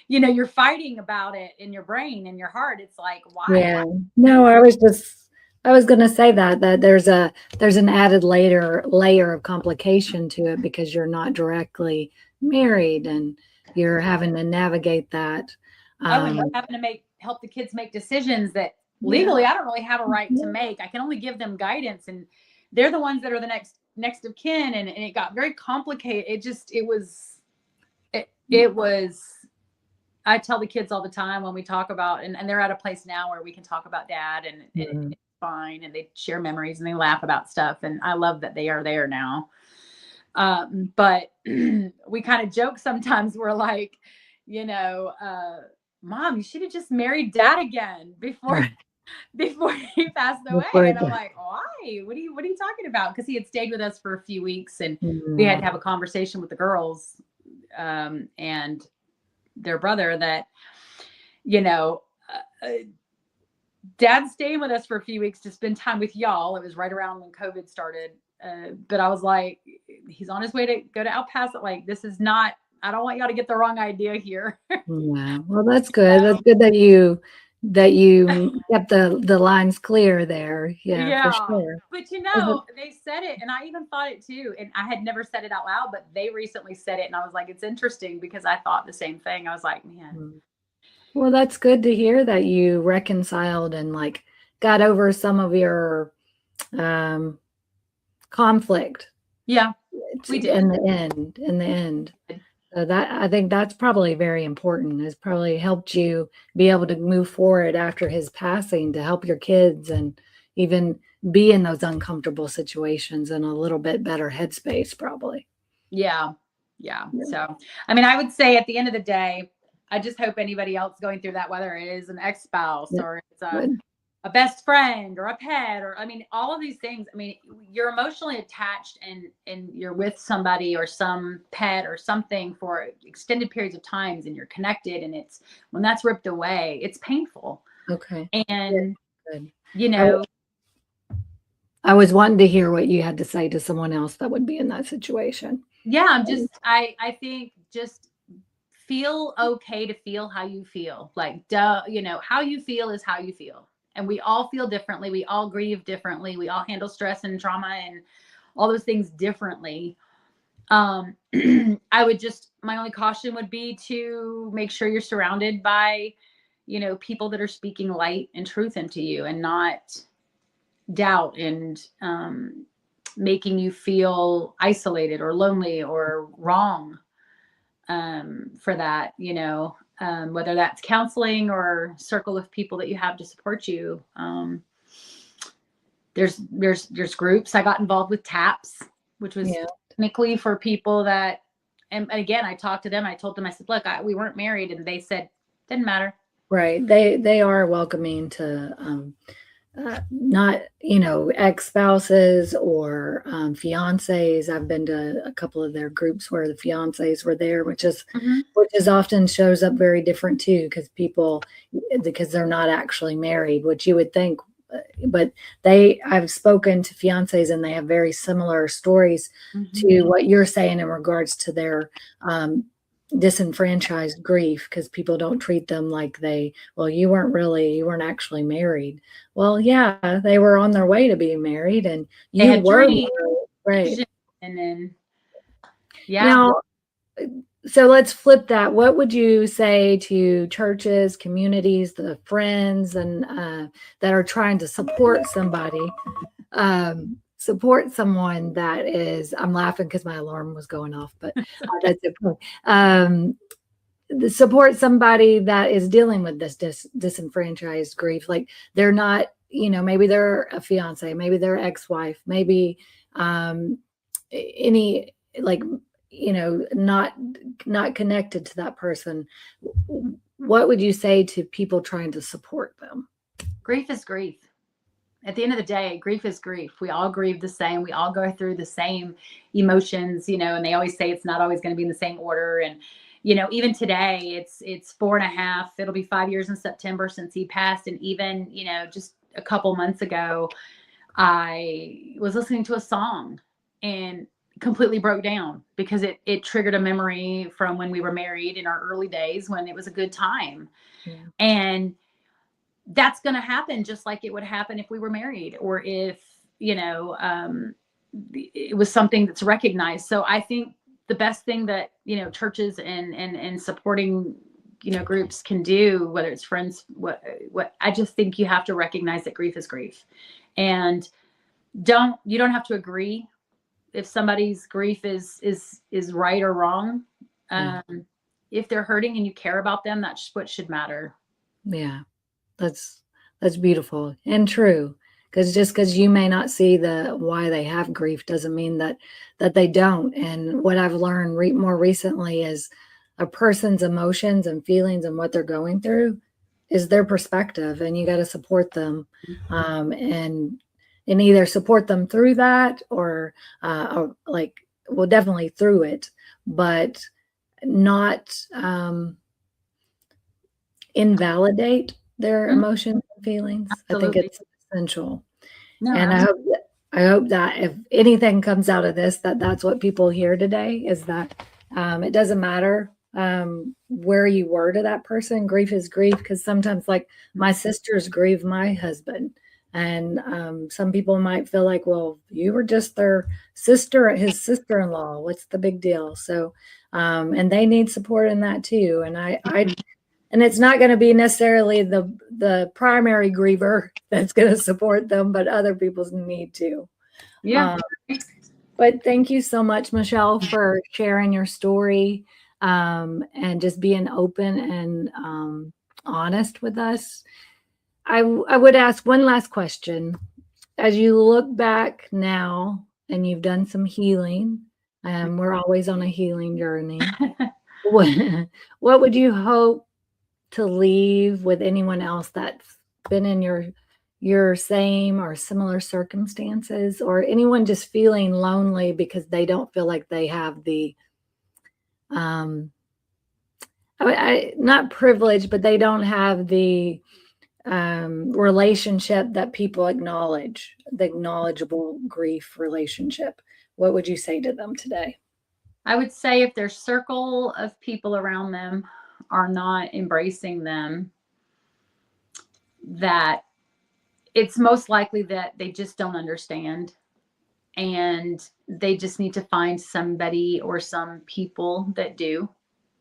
S5: you're fighting about it in your brain and your heart. It's like, why?
S1: Yeah. No, I was going to say that there's an added layer of complication to it, because you're not directly married, and you're having to navigate that.
S5: And you're having to help the kids make decisions that legally I don't really have a right to make. I can only give them guidance, and they're the ones that are the next of kin. And it got very complicated. It was, I tell the kids all the time when we talk about, and they're at a place now where we can talk about dad, and it's fine, and they share memories and they laugh about stuff. And I love that they are there now. But we kind of joke sometimes. We're like, Mom, you should have just married dad again before. before he passed away.
S1: Before
S5: And I'm
S1: the-
S5: like, why? What are you talking about? Because he had stayed with us for a few weeks, and
S1: Mm-hmm.
S5: we had to have a conversation with the girls and their brother that, Dad's staying with us for a few weeks to spend time with y'all. It was right around when COVID started. But I was like, he's on his way to go to El Paso. Like, this is not, I don't want y'all to get the wrong idea here.
S1: Yeah. Well, that's good. That's good that you kept the lines clear there. Yeah, for sure.
S5: But they said it, and I even thought it too. And I had never said it out loud, but they recently said it, and I was like, it's interesting because I thought the same thing. I was like, man.
S1: Well, that's good to hear that you reconciled and like got over some of your conflict.
S5: Yeah, we did.
S1: In the end. So that, I think that's probably very important. It's probably helped you be able to move forward after his passing to help your kids and even be in those uncomfortable situations in a little bit better headspace, probably.
S5: Yeah. So, I mean, I would say at the end of the day, I just hope anybody else going through that, whether it is an ex-spouse or it's a best friend or a pet, or, I mean, all of these things, I mean, you're emotionally attached and you're with somebody or some pet or something for extended periods of times, and you're connected, and it's, when that's ripped away, it's painful.
S1: Okay.
S5: And,
S1: Good. I was wanting to hear what you had to say to someone else that would be in that situation.
S5: Yeah, I think just feel okay to feel how you feel. Like, how you feel is how you feel. And we all feel differently. We all grieve differently. We all handle stress and trauma and all those things differently. I would my only caution would be to make sure you're surrounded by, people that are speaking light and truth into you, and not doubt and making you feel isolated or lonely or wrong for that, whether that's counseling or circle of people that you have to support you. There's groups. I got involved with TAPS, which was technically for people that, and again, I talked to them. I told them, I said, look, we weren't married, and they said, didn't matter.
S1: Right. They are welcoming to not, ex-spouses or fiancés. I've been to a couple of their groups where the fiancés were there, which is often shows up very different too, because they're not actually married, which you would think. But I've spoken to fiancés, and they have very similar stories to what you're saying in regards to their disenfranchised grief, because people don't treat them like you weren't actually married. Well, yeah, they were on their way to being married, and you were married, right.
S5: And then,
S1: Now, so let's flip that. What would you say to churches, communities, the friends, and that are trying to support somebody, support someone that is, I'm laughing because my alarm was going off, but that's it. Support somebody that is dealing with this disenfranchised grief. Like, they're not, maybe they're a fiance, maybe they're ex-wife, maybe any, like, not connected to that person. What would you say to people trying to support them?
S5: Grief is grief. At the end of the day, grief is grief. We all grieve the same. We all go through the same emotions, and they always say it's not always going to be in the same order. And, even today, it's 4.5, it'll be 5 years in September since he passed. And even, just a couple months ago, I was listening to a song and completely broke down because it triggered a memory from when we were married in our early days, when it was a good time. Yeah. And that's going to happen just like it would happen if we were married, or if, it was something that's recognized. So I think the best thing that, churches and supporting, groups can do, whether it's friends, what I just think you have to recognize that grief is grief, and you don't have to agree if somebody's grief is right or wrong. If they're hurting and you care about them, that's what should matter.
S1: Yeah. That's beautiful and true. Because just because you may not see why they have grief doesn't mean that they don't. And what I've learned more recently is a person's emotions and feelings and what they're going through is their perspective, and you got to support them, and either support them through that or like, well, definitely through it, but not invalidate their emotions and feelings.
S5: Absolutely.
S1: I think it's essential.
S5: No,
S1: And I hope that if anything comes out of this, that's what people hear today, is that it doesn't matter where you were to that person. Grief is grief, because sometimes, like, my sisters grieve my husband, and some people might feel like, well, you were just their sister, his sister-in-law. What's the big deal? So, and they need support in that too. And and it's not going to be necessarily the primary griever that's going to support them, but other people need to.
S5: yeah.
S1: But thank you so much, Michelle, for sharing your story, and just being open and honest with us. I would ask one last question. As you look back now and you've done some healing, and we're always on a healing journey, what would you hope to leave with anyone else that's been in your same or similar circumstances, or anyone just feeling lonely because they don't feel like they have the not privilege, but they don't have the relationship that people acknowledge, the acknowledgeable grief relationship? What would you say to them today?
S5: I would say if their circle of people around them are not embracing them, that it's most likely that they just don't understand, and they just need to find somebody or some people that do.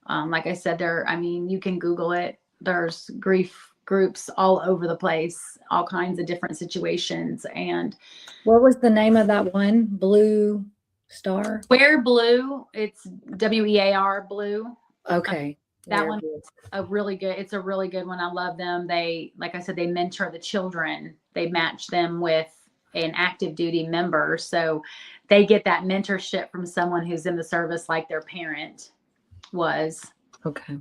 S5: Like I said, you can Google it. There's grief groups all over the place, all kinds of different situations. And
S1: what was the name of that one? Blue Star?
S5: Wear Blue. It's WEAR Blue.
S1: Okay.
S5: That one is a really good one. I love them. They, like I said, they mentor the children. They match them with an active duty member. So they get that mentorship from someone who's in the service, like their parent was.
S1: Okay.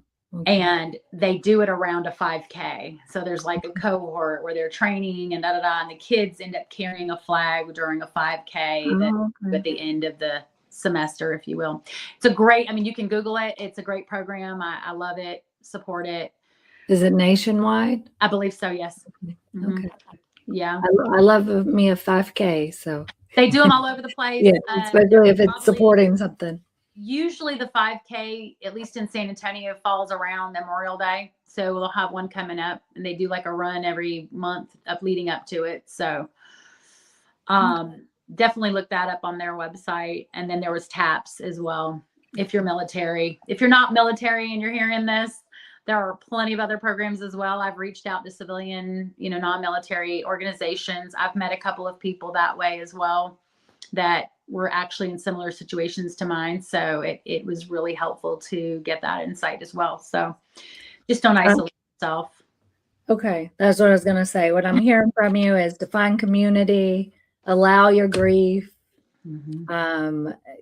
S5: And they do it around a 5K. So there's like a cohort where they're training and and the kids end up carrying a flag during a 5K at the end of the semester, if you will. It's a great, you can Google it. It's a great program. I love it. Support it.
S1: Is it nationwide?
S5: I believe so. Yes. Mm-hmm.
S1: Okay.
S5: Yeah.
S1: I love me a 5K. So
S5: they do them all over the place.
S1: Yeah, especially if it's supporting something.
S5: Usually the 5K, at least in San Antonio, falls around Memorial Day. So we'll have one coming up, and they do like a run every month leading up to it. So definitely look that up on their website. And then there was TAPS as well. If you're military, if you're not military and you're hearing this, there are plenty of other programs as well. I've reached out to civilian, non-military organizations. I've met a couple of people that way as well that were actually in similar situations to mine. So it was really helpful to get that insight as well. So just don't isolate yourself.
S1: Okay. That's what I was going to say. What I'm hearing from you is to find community, allow your grief,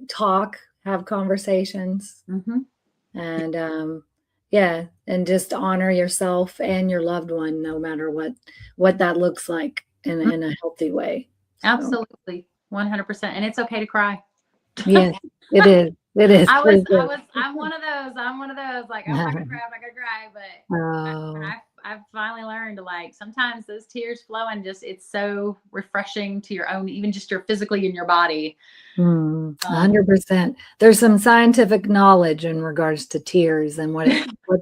S1: talk, have conversations, and and just honor yourself and your loved one, no matter what that looks like in a healthy way. So.
S5: Absolutely. 100%. And it's okay to cry.
S1: Yes, it is. It is.
S5: I'm one of those. Like, I'm not gonna cry, but I've finally learned to, like, sometimes those tears flow and it's so refreshing to your own, even just your physically in your body.
S1: 100%. There's some scientific knowledge in regards to tears and what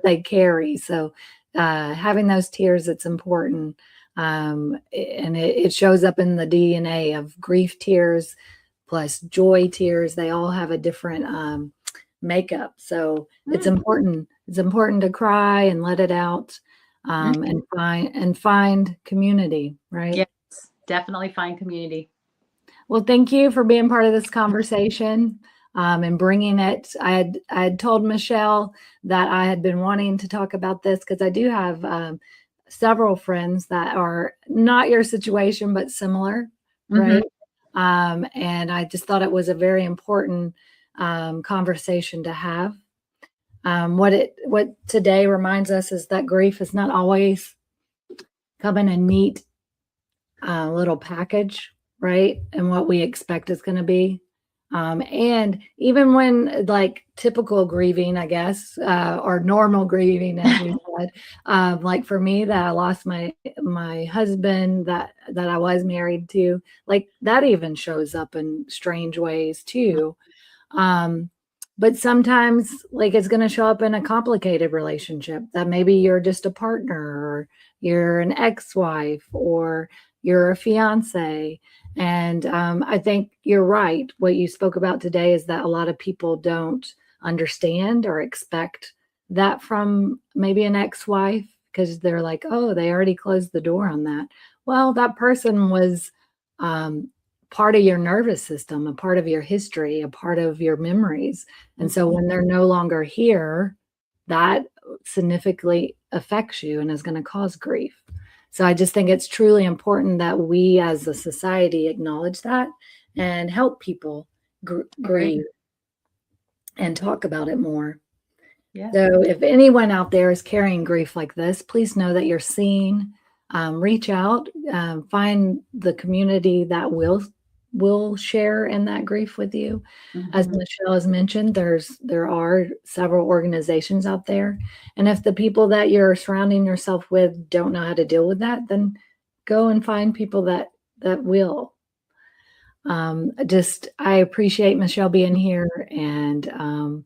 S1: they carry. So having those tears, it's important. And it shows up in the DNA of grief tears plus joy tears. They all have a different makeup. So it's important. It's important to cry and let it out, and find community, right?
S5: Yes, definitely find community.
S1: Well, thank you for being part of this conversation and bringing it. I had told Michelle that I had been wanting to talk about this because I do have several friends that are not your situation, but similar, right? And I just thought it was a very important conversation to have. What today reminds us is that grief is not always come in a neat little package, right? And what we expect it's going to be. And even when like typical grieving, I guess, or normal grieving, as you said, like for me that I lost my husband that I was married to, like that even shows up in strange ways too. But sometimes like it's going to show up in a complicated relationship that maybe you're just a partner or you're an ex-wife or you're a fiance. And I think you're right. What you spoke about today is that a lot of people don't understand or expect that from maybe an ex-wife because they're like, oh, they already closed the door on that. Well, that person was part of your nervous system, a part of your history, a part of your memories. And so when they're no longer here, that significantly affects you and is going to cause grief. So I just think it's truly important that we as a society acknowledge that and help people grieve and talk about it more.
S5: Yeah.
S1: So if anyone out there is carrying grief like this, please know that you're seen. Reach out, find the community that will share in that grief with you. As Michelle has mentioned, there are several organizations out there. And if the people that you're surrounding yourself with don't know how to deal with that, then go and find people that will. I appreciate Michelle being here and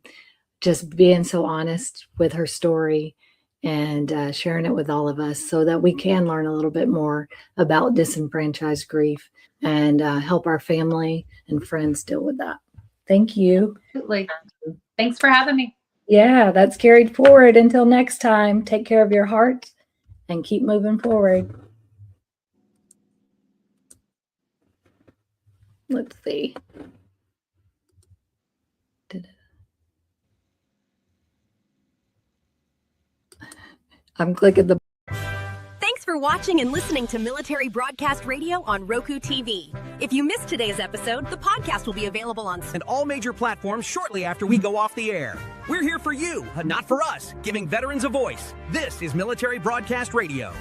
S1: just being so honest with her story and sharing it with all of us so that we can learn a little bit more about disenfranchised grief and help our family and friends deal with that. Thank you.
S5: Absolutely. Thanks for having me.
S1: Yeah, that's carried forward. Until next time, take care of your heart and keep moving forward. Let's see. I'm clicking the.
S6: Thanks for watching and listening to Military Broadcast Radio on Roku TV. If you missed today's episode, the podcast will be available on
S7: and all major platforms shortly after we go off the air. We're here for you, not for us, giving veterans a voice. This is Military Broadcast Radio.